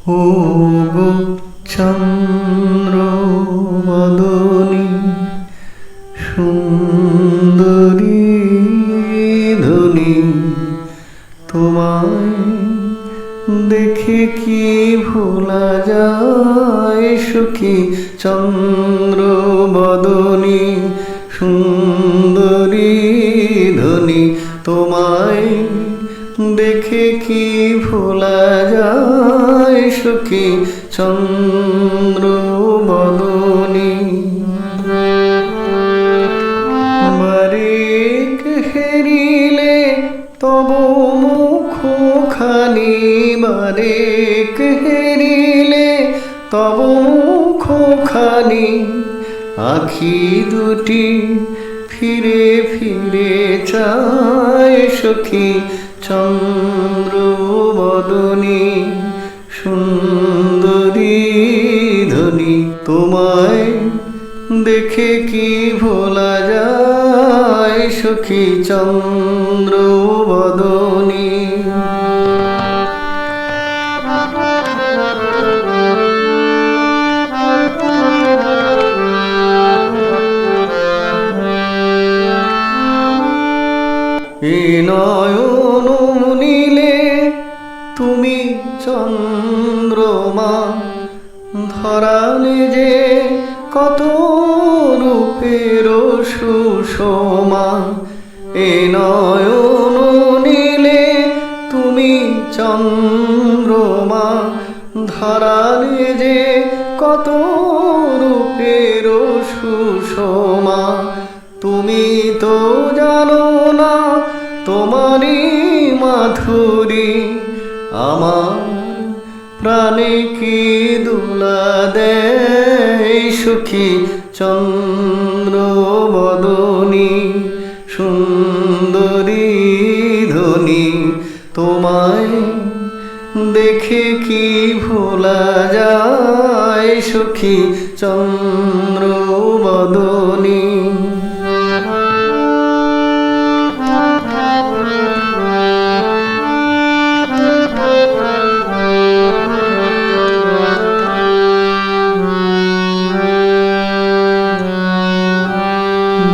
ও গো চন্দ্রবদনী সুন্দরী ধনী, তোমায় দেখে কি ভোলা যায় সখী চন্দ্রবদনী সুন্দরী ধনী, তোমায় দেখে কি ভোলা যায় সখী চন্দ্রবদনী। বারেক হেরিলে তব মুখখানি, বারেক হেরিলে তব মুখখানি, আখি দুটি ফিরে ফিরে চায় সখী চন্দ্রবদনী সুন্দরী ধনী, তোমায় দেখে কি ভোলা যায় সখী চন্দ্রবদনী। এই নয়ন নীলে তুমি চন্দ্রমা, ধরালে যে কত রূপের সুষমা। এই নয়ন নীলে তুমি চন্দ্রমা, ধরালে যে কত রূপের সুষমা। তুমি তো জানো না তোমারই মাধুরী, আমার প্রাণে কি দোলা দেয় সখী চন্দ্রবদনী সুন্দরী ধনী, তোমায় দেখে কি ভোলা যায় সখী চন্দ্রবদনী।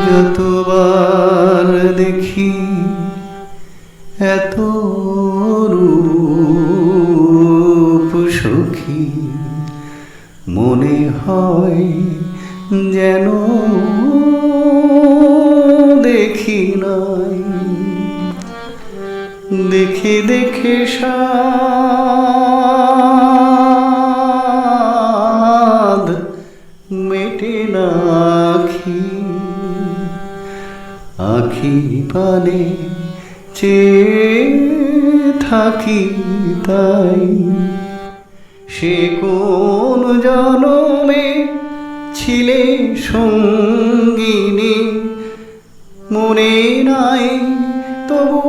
যতবার দেখি এত রূপ সখী, মনে হয় যেন দেখি নাই। দেখে দেখে সাধ মেটে না আখি, আখি পানে চেয়ে থাকি তাই। সে কোন জনমে ছিলে সঙ্গিনী, মনে নাই তবু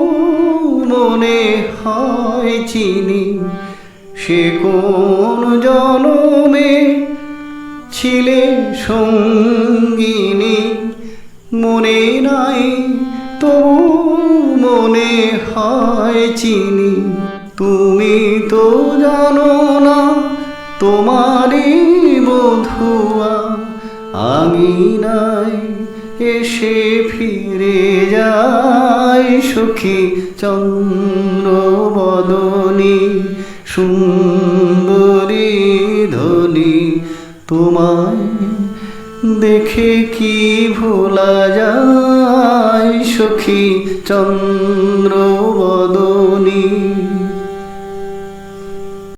মনে হয় চিনি। সে কোন জনমে ছিলে সঙ্গিনী, মনে নাই তবু মনে হয় চিনি। তুমি তো জানো না তোমারই বধূয়া, আঙিনায় এসে ফিরে যায় সখী চন্দ্রবদনী সুন্দরী ধনী, তোমায় দেখে কি ভোলা যায় সখী চন্দ্রবদনী।